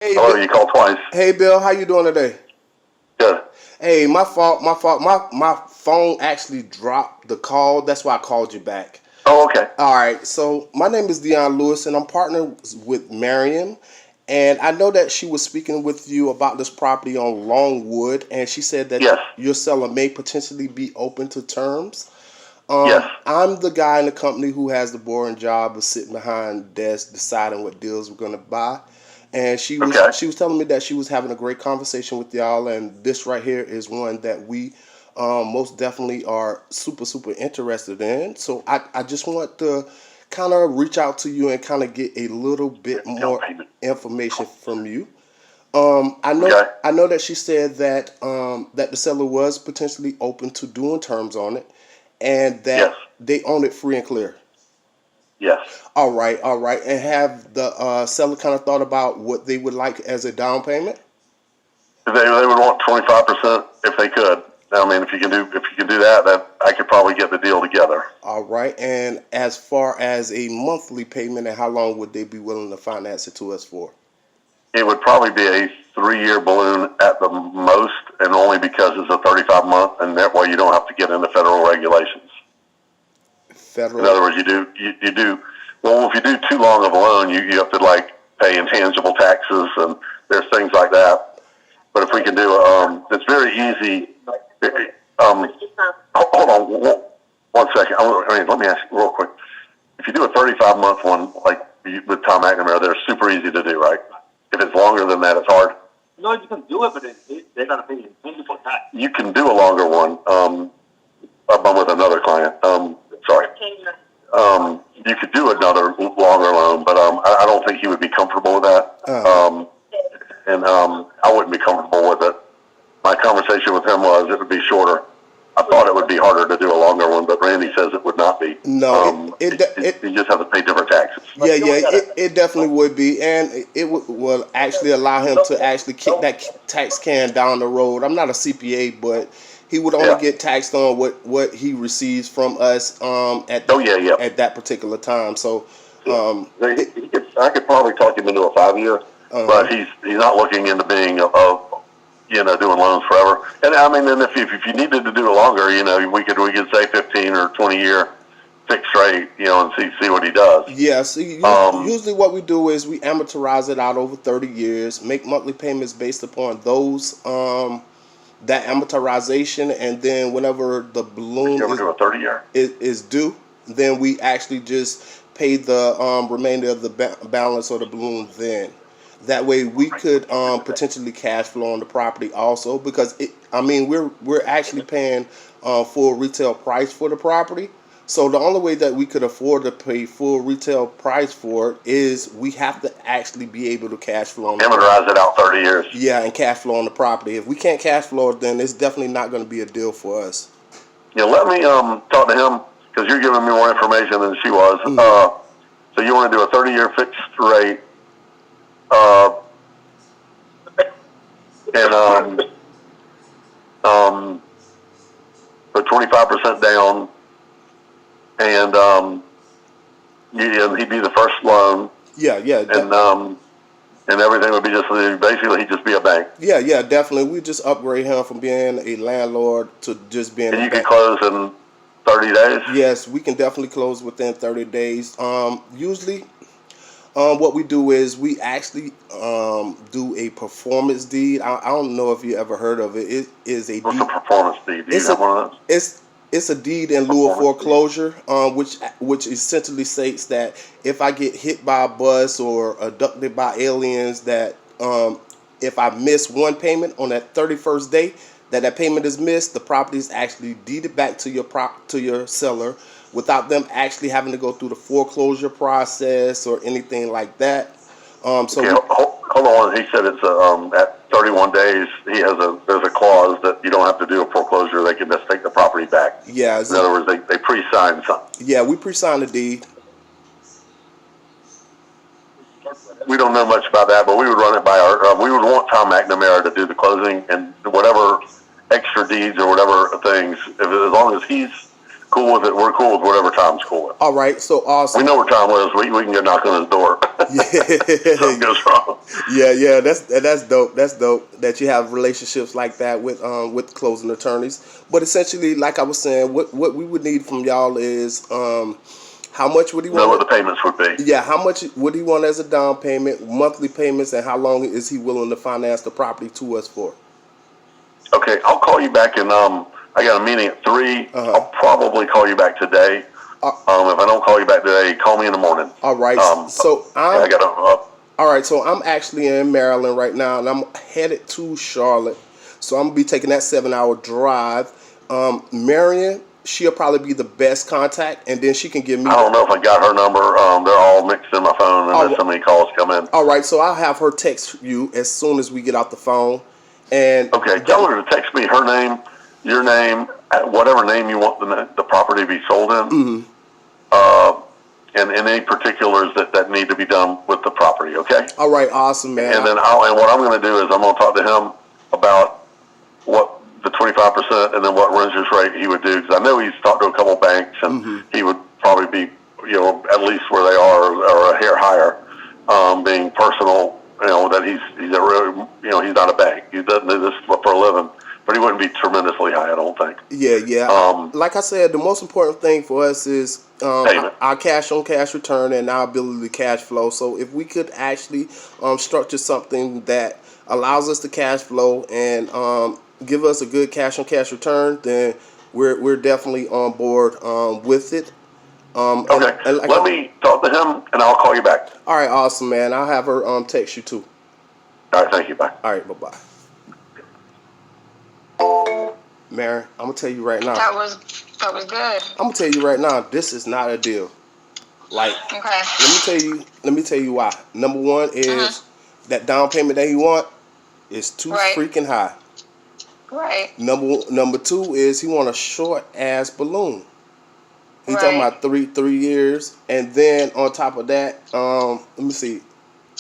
Hey, Hello, you called twice. hey, Bill, how you doing today? Good. Hey, my fault, my fault. My phone actually dropped the call. That's why I called you back. Oh, okay. All right, so my name is Dion Lewis, and I'm partnered with Mariam. And I know that she was speaking with you about this property on Longwood, and she said that Yes. your seller may potentially be open to terms. Yes. I'm the guy in the company who has the boring job of sitting behind the desk deciding what deals we're gonna buy. And she was Okay. she was telling me that she was having a great conversation with y'all, and this right here is one that we most definitely are super interested in. So I just want to kind of reach out to you and kind of get a little bit Down more payment. information from you. I know Okay. I know that she said that that the seller was potentially open to doing terms on it, and Yes. that they own it free and clear. Yes. All right. And have the seller kind of thought about what they would like as a down payment? They would want 25% if they could. I mean, if you can do that, I could probably get the deal together. All right. And as far as a monthly payment, and how long would they be willing to finance it to us for? It would probably be a 3-year balloon at the most, and only because it's a 35 month, and that way you don't have to get into federal regulations. In Federal. other words, you do well if you do too long of a loan, you have to like pay intangible taxes and there's things like that. But if we can do it's very easy. Hold on one second. Let me ask you real quick. If you do a 35 month one, like with Tom McNamara, they're super easy to do, right? If it's longer than that, it's hard. No, you can do it, but they gotta pay you for tax. You can do a longer one. I'm with another client. Sorry. You could do another longer loan, but I don't think he would be comfortable with that. Uh, And I wouldn't be comfortable with it. My conversation with him was it would be shorter. I thought it would be harder to do a longer one, but Randy says it would not be. no, You just have to pay different taxes. yeah, it definitely would be, and it will actually allow him to actually kick that tax can down the road. I'm not a CPA, but he would only Yeah. get taxed on what he receives from us Oh yeah, yeah. at that particular time. So, Yeah. um, it, I could probably talk him into a 5-year, uh, but he's not looking into being doing loans forever. And I mean, and if you needed to do it longer, we could say 15 or 20-year fixed rate, and see what he does. yeah, see, Um, usually what we do is we amortize it out over 30 years, make monthly payments based upon those that amortization, and then whenever the would balloon you ever do a 30-year? is due, then we actually just pay the remainder of the balance of the balloon then. That way we could potentially cash flow on the property also, because I mean we're actually paying full retail price for the property. So the only way that we could afford to pay full retail price for it is we have to actually be able to cash flow on the property. Amortize it out 30 years. Yeah, and cash flow on the property. If we can't cash flow it, then it's definitely not going to be a deal for us. Let me talk to him because you're giving me more information than she was. Hmm. So you want to do a 30-year fixed rate, uh, and um, put 25% down, and he'd be the first loan, Yeah, yeah, and everything would be just basically he'd just be a bank, yeah, definitely. We just upgrade him from being a landlord to just being and a you could bank. close in 30 days. Yes, we can definitely close within 30 days. Usually, what we do is we actually do a performance deed. I don't know if you ever heard of it. It is a What's a deed. performance fee? Do you It's a have one of those? it's a deed in lieu of Performance fee. foreclosure, which essentially states that if I get hit by a bus or abducted by aliens, that if I miss one payment on that 31st day, that payment is missed, the property is actually deeded back to your seller without them actually having to go through the foreclosure process or anything like that. So Okay, we hold on. He said it's at 31 days. There's a clause that you don't have to do a foreclosure. They can just take the property back. yeah In other words, they pre-sign something. yeah, we pre-sign the deed. We don't know much about that, but we would run it by we would want Tom McNamara to do the closing and whatever extra deeds or whatever things. As long as he's cool with it. We're cool with whatever Tom's cool with. All right, so We awesome. know where Tom lives. We can go knock on his door. Something Yeah, goes wrong. yeah. That's dope. That's dope that you have relationships like that with closing attorneys. But essentially, like I was saying, what we would need from y'all is how much would he Know what want? the payments would be. Yeah, how much would he want as a down payment, monthly payments, and how long is he willing to finance the property to us for? Okay, I'll call you back, and I got a meeting at 3. I'll probably call you back today. Uh, If I don't call you back today, call me in the morning. all right. So Yeah, I I'm got to. all right. So I'm actually in Maryland right now, and I'm headed to Charlotte. So I'm gonna be taking that 7 hour drive. Marion, she'll probably be the best contact, and then she can give me. I don't know if I got her number. They're all mixed in my phone, and Oh, there's so many calls come in. All right. So I'll have her text you as soon as we get off the phone, and Okay, tell her to text me her name, your name, whatever name you want the property to be sold in, and any particulars that need to be done with the property. Okay. all right, awesome, man. And then what I'm going to do is I'm going to talk to him about what the 25% and then what renters rate he would do, because I know he's talked to a couple banks, and he would probably be at least where they are or a hair higher, being personal. That he's a really, he's not a bank. He doesn't do this for a living, but he wouldn't be tremendously high, I don't think. Yeah. Like I said, the most important thing for us is Payment. our cash on cash return and our ability to cash flow. So if we could actually structure something that allows us to cash flow and give us a good cash on cash return, then we're definitely on board with it. Okay. Let me talk to him, and I'll call you back. All right, awesome, man. I'll have her text you too. All right. Thank you. Bye. All right, bye-bye. Mary, I'm gonna tell you right now. That was good. I'm gonna tell you right now. This is not a deal. Like, Okay. let me tell you why. Number one is that down payment that he want is too Right. freaking high. Right. Number two is he want a short ass balloon. He's talking Right. about three years, and then on top of that, let me see,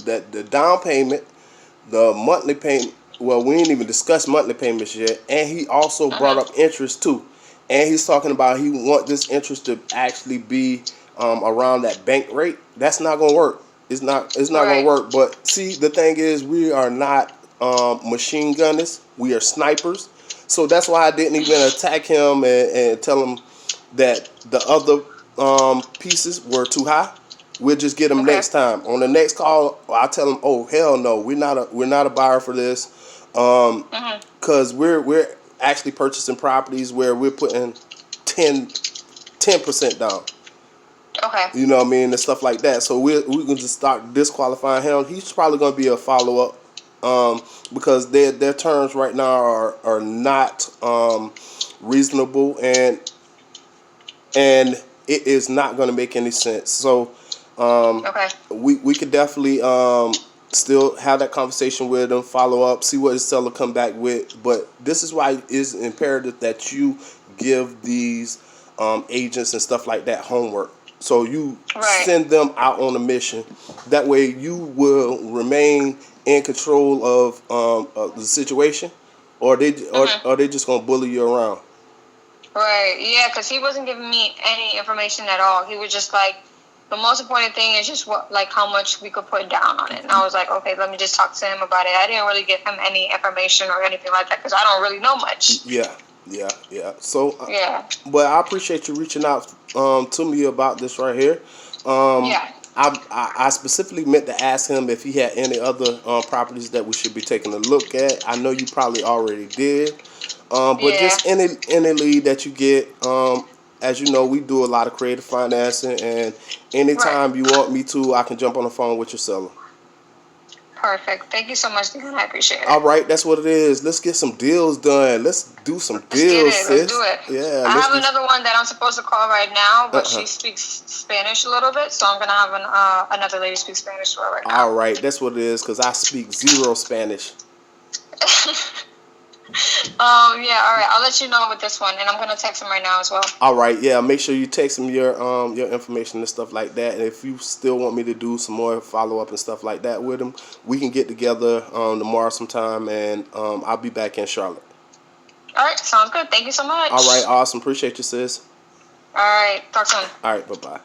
that the down payment, the monthly payment. Well, we ain't even discussed monthly payments yet, and he also brought up interest too, and he's talking about he want this interest to actually be around that bank rate. That's not gonna work. It's not gonna Right. work. But see, the thing is, we are not machine gunners. We are snipers. So that's why I didn't even attack him and tell him that the other pieces were too high. We'll just get them Okay. next time. On the next call, I'll tell them, "Oh hell no, we're not a buyer for this," because we're actually purchasing properties where we're putting 10% down. Okay. You know what I mean, and stuff like that. So we can just start disqualifying him. He's probably going to be a follow up because their terms right now are not reasonable, and it is not going to make any sense. So Okay. we could definitely still have that conversation with him, follow up, see what his seller come back with. But this is why it's imperative that you give these agents and stuff like that homework. So you Right. send them out on a mission. That way you will remain in control of the situation, or they just gonna bully you around. Right. Yeah, because he wasn't giving me any information at all. He was just like, the most important thing is just how much we could put down on it. And I was like, okay, let me just talk to him about it. I didn't really give him any information or anything like that because I don't really know much. Yeah. So Yeah. but I appreciate you reaching out to me about this right here. Yeah. I specifically meant to ask him if he had any other properties that we should be taking a look at. I know you probably already did, but Yeah. just any lead that you get. As you know, we do a lot of creative financing, and anytime you want me to, I can jump on the phone with your seller. Perfect. Thank you so much, Deacon. I appreciate it. All right, that's what it is. Let's get some deals done. Let's do some Let's get deals, it. sis. Let's do it. Yeah. I have another one that I'm supposed to call right now, but Uh-huh. she speaks Spanish a little bit, so I'm gonna have another lady speak Spanish to her right now. All right, that's what it is, because I speak zero Spanish. Yeah. All right. I'll let you know with this one, and I'm gonna text him right now as well. All right, yeah. Make sure you text him your information and stuff like that. And if you still want me to do some more follow up and stuff like that with him, we can get together tomorrow sometime, and I'll be back in Charlotte. All right. Sounds good. Thank you so much. All right, awesome. Appreciate you, sis. All right. Talk soon. All right, bye bye.